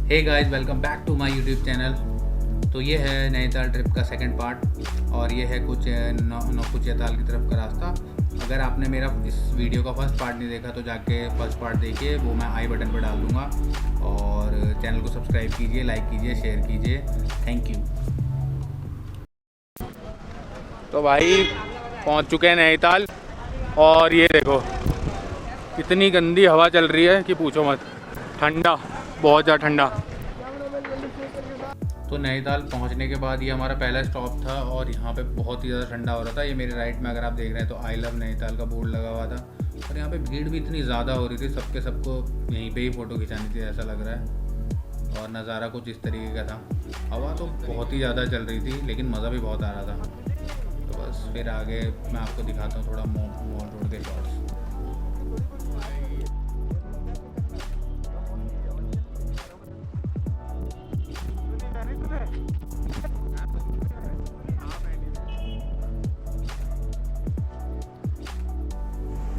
Hey guys, welcome back to my YouTube channel. तो ये है नैनीताल ट्रिप का सेकंड पार्ट और ये है कुछ नौकुचियाताल की तरफ का रास्ता। अगर आपने मेरा इस वीडियो का फर्स्ट पार्ट नहीं देखा तो जाके फर्स्ट पार्ट देखिए, वो मैं आई बटन पर डाल दूँगा। और चैनल को सब्सक्राइब कीजिए, लाइक कीजिए, शेयर कीजिए। Thank you. तो भाई पहुंच चुके हैं नैनीताल और ये देखो इतनी गंदी हवा चल रही है कि पूछो मत। ठंडा, बहुत ज़्यादा ठंडा। तो नैनीताल पहुंचने के बाद ये हमारा पहला स्टॉप था और यहाँ पे बहुत ही ज़्यादा ठंडा हो रहा था। ये मेरे राइट में अगर आप देख रहे हैं तो आई लव नैनीताल का बोर्ड लगा हुआ था और यहाँ पे भीड़ भी इतनी ज़्यादा हो रही थी, सबको यहीं पे ही फ़ोटो खिंचानी थी ऐसा लग रहा है। और नज़ारा कुछ इस तरीके का था। हवा तो बहुत ही ज़्यादा चल रही थी लेकिन मज़ा भी बहुत आ रहा था। तो बस फिर आगे मैं आपको दिखाता हूँ थोड़ा मॉल रोड के शॉट्स।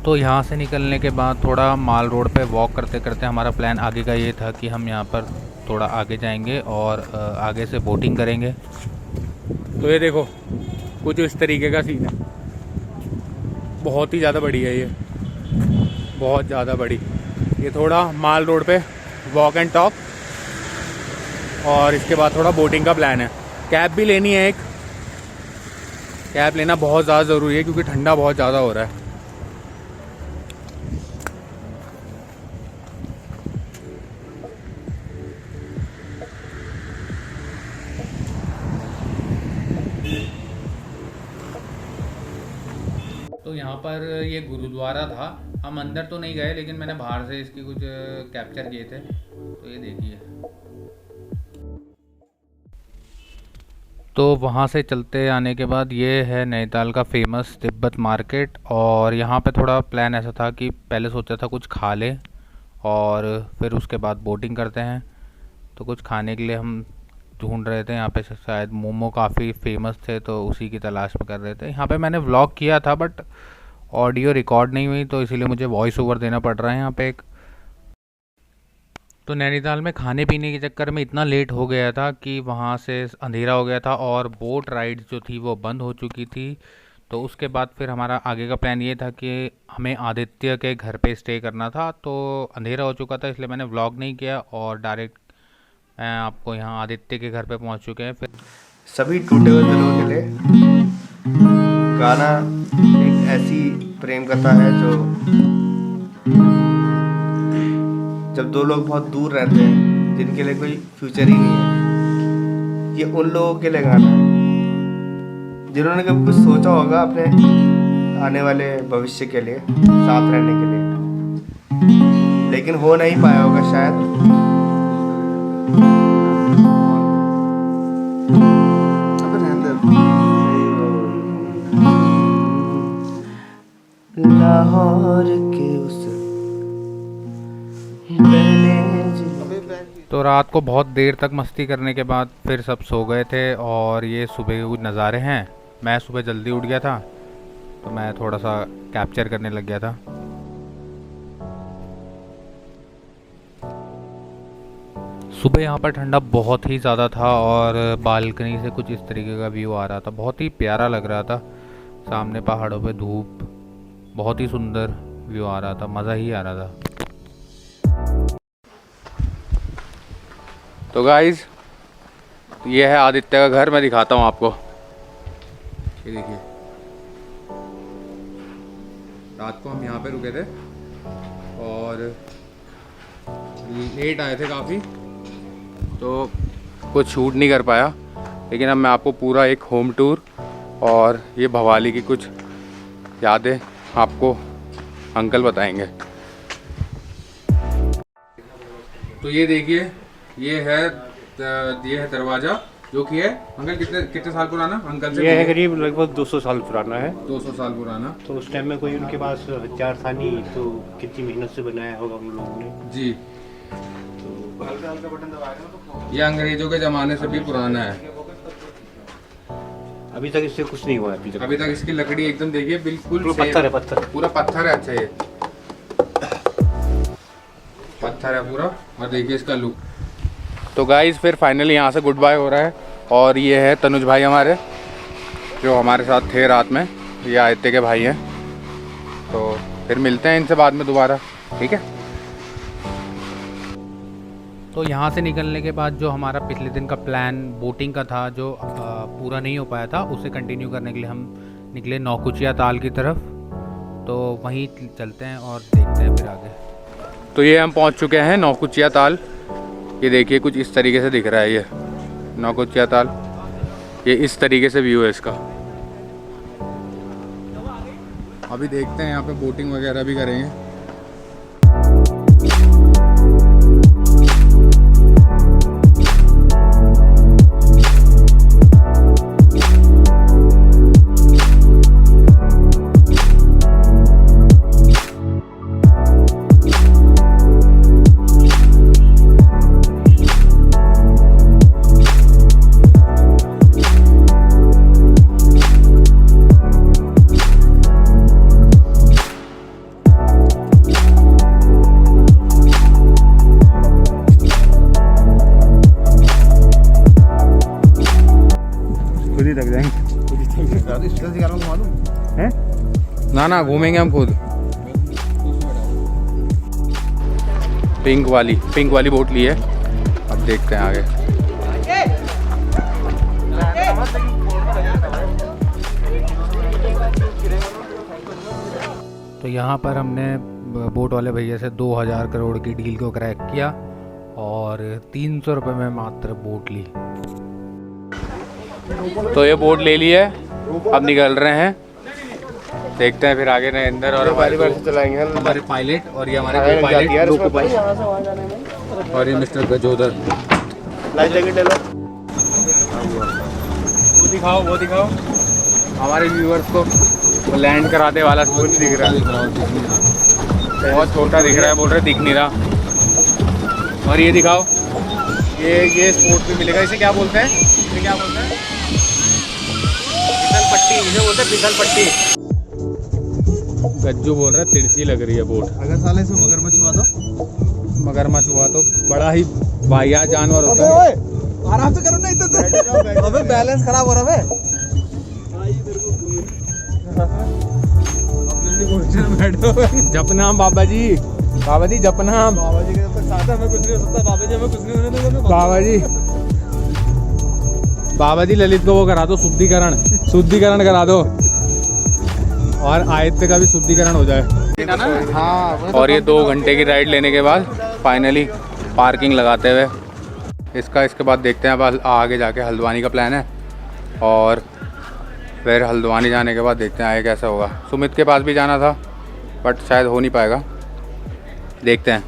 तो यहाँ से निकलने के बाद थोड़ा माल रोड पे वॉक करते करते हमारा प्लान आगे का ये था कि हम यहाँ पर थोड़ा आगे जाएंगे और आगे से बोटिंग करेंगे। तो ये देखो कुछ इस तरीके का सीन है। बहुत ही ज़्यादा बड़ी है ये, बहुत ज़्यादा बड़ी। ये थोड़ा माल रोड पे वॉक एंड टॉक और इसके बाद थोड़ा बोटिंग का प्लान है। कैब भी लेनी है, एक कैब लेना बहुत ज़्यादा ज़रूरी है क्योंकि ठंडा बहुत ज़्यादा हो रहा है। तो यहाँ पर ये गुरुद्वारा था। हम अंदर तो नहीं गए लेकिन मैंने बाहर से इसकी कुछ कैप्चर किए थे। तो ये देखिए। तो वहाँ से चलते आने के बाद ये है नैनीताल का फेमस तिब्बत मार्केट। और यहाँ पे थोड़ा प्लान ऐसा था कि पहले सोचा था कुछ खा ले और फिर उसके बाद बोटिंग करते हैं। तो कुछ खाने के लिए हम ढूंढ रहे थे। यहाँ पे शायद मोमो काफ़ी फेमस थे तो उसी की तलाश में कर रहे थे। यहाँ पे मैंने व्लॉग किया था बट ऑडियो रिकॉर्ड नहीं हुई तो इसीलिए मुझे वॉइस ओवर देना पड़ रहा है यहाँ पे एक। तो नैनीताल में खाने पीने के चक्कर में इतना लेट हो गया था कि वहाँ से अंधेरा हो गया था और बोट राइड जो थी वो बंद हो चुकी थी। तो उसके बाद फिर हमारा आगे का प्लान ये था कि हमें आदित्य के घर पे स्टे करना था। तो अंधेरा हो चुका था इसलिए मैंने व्लॉग नहीं किया और डायरेक्ट मैं आपको यहाँ आदित्य के घर पे पहुँच चुके हैं। फिर सभी टूटे हुए दिलों के लिए गाना एक ऐसी प्रेम कथा है जो जब दो लोग बहुत दूर रहते हैं जिनके लिए कोई फ्यूचर ही नहीं है, ये उन लोगों के लिए गाना है जिन्होंने कभी कुछ सोचा होगा अपने आने वाले भविष्य के लिए, साथ रहने के लिए, लेकिन हो नहीं पाया होगा शायद। लाहौर के उस तो रात को बहुत देर तक मस्ती करने के बाद फिर सब सो गए थे और ये सुबह के कुछ नज़ारे हैं। मैं सुबह जल्दी उठ गया था तो मैं थोड़ा सा कैप्चर करने लग गया था। सुबह यहाँ पर ठंडा बहुत ही ज़्यादा था और बालकनी से कुछ इस तरीके का व्यू आ रहा था, बहुत ही प्यारा लग रहा था। सामने पहाड़ों पे धूप, बहुत ही सुंदर व्यू आ रहा था, मज़ा ही आ रहा था। तो गाइज ये है आदित्य का घर, मैं दिखाता हूँ आपको। ये देखिए, रात को हम यहाँ पे रुके थे और लेट आए थे काफ़ी तो कुछ शूट नहीं कर पाया। लेकिन अब मैं आपको पूरा एक होम टूर और ये भवाली की कुछ यादें आपको अंकल बताएंगे। तो ये देखिए, ये है दरवाज़ा जो कि है अंकल कितने साल पुराना अंकल से? ये है करीब लगभग 200 साल पुराना है। 200 साल पुराना। तो उस टाइम में कोई उनके पास हथियार था नहीं तो कितनी मेहनत से बनाया होगा उन लोगों ने जी। तो हल्का बटन दबाएगा ये अंग्रेजों के ज़माने से भी पुराना है। अभी तक इससे कुछ नहीं हुआ है। अभी तक इसकी लकड़ी एकदम देखिए बिल्कुल पत्थर है, पत्थर पूरा पत्थर है। अच्छा, ये पत्थर है पूरा। और देखिए इसका लुक, तो गाइस फिर फाइनली यहाँ से गुड बाय हो रहा है। और ये है तनुज भाई हमारे, जो हमारे साथ थे रात में, ये आदित्य के भाई हैं। तो फिर मिलते हैं इनसे बाद में दोबारा, ठीक है। तो यहाँ से निकलने के बाद जो हमारा पिछले दिन का प्लान बोटिंग का था, जो पूरा नहीं हो पाया था, उसे कंटिन्यू करने के लिए हम निकले नौकुचिया ताल की तरफ। तो वहीं चलते हैं और देखते हैं फिर आगे। तो ये हम पहुँच चुके हैं नौकुचिया ताल। ये देखिए कुछ इस तरीके से दिख रहा है ये नौकुचिया ताल। ये इस तरीके से व्यू है इसका। अभी देखते हैं, यहाँ पे बोटिंग वगैरह भी करेंगे। खुद ही थक जाएंगे हैं? ना घूमेंगे हम खुद। पिंक वाली बोट ली है, अब देखते हैं आगे। तो यहाँ पर हमने बोट वाले भैया से 2000 करोड़ की डील को क्रैक किया और 300 रुपये में मात्र बोट ली। तो ये बोट ले ली है, अब निकल रहे हैं। देखते हैं फिर आगे नरेंद्र और चलाएंगे हमारे पायलट, और ये हमारे पायलट और ये मिस्टर गजोदर। लाइफ जैकेट ले लो। वो दिखाओ हमारे व्यूअर्स को। वो लैंड कराने वाला स्पून दिख रहा है, बहुत छोटा दिख रहा है, बोल रहे दिख नहीं रहा। और ये दिखाओ, ये स्पोर्ट पे मिलेगा। इसे क्या बोलते हैं? फिसल पट्टी, इसे बोलते हैं फिसल पट्टी। गज्जू बोल रहा है तिरछी लग रही है बोट। अगर साले से मगरमच्छ हुआ तो बड़ा ही वाहियात जानवर होता है। आराम से करो ना, इधर अबे बैलेंस खराब हो रहा है। जपनाम बाबा जी जपनाम। बाबा जी के साथ हमें कुछ नहीं हो सकता। बाबा जी हमें कुछ नहीं होने देंगे। बाबा जी ललित को वो करा दो, शुद्धिकरण करा दो, और आदित्य का भी शुद्धिकरण हो जाए। हाँ। और ये 2 घंटे की राइड लेने के बाद फाइनली पार्किंग लगाते हुए इसके बाद देखते हैं। अब आगे जाके हल्द्वानी का प्लान है, और फिर हल्द्वानी जाने के बाद देखते हैं आगे कैसा होगा। सुमित के पास भी जाना था, बट शायद हो नहीं पाएगा, देखते हैं।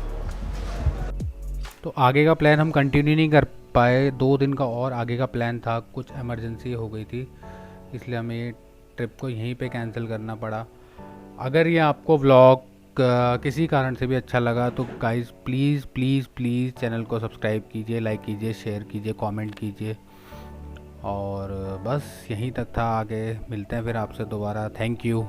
तो आगे का प्लान हम कंटिन्यू नहीं कर पाए। 2 दिन का और आगे का प्लान था, कुछ इमरजेंसी हो गई थी, इसलिए हमें ये ट्रिप को यहीं पे कैंसिल करना पड़ा। अगर ये आपको व्लॉग किसी कारण से भी अच्छा लगा तो गाइस प्लीज़ चैनल को सब्सक्राइब कीजिए, लाइक कीजिए, शेयर कीजिए, कमेंट कीजिए। और बस यहीं तक था, आगे मिलते हैं फिर आपसे दोबारा। Thank you.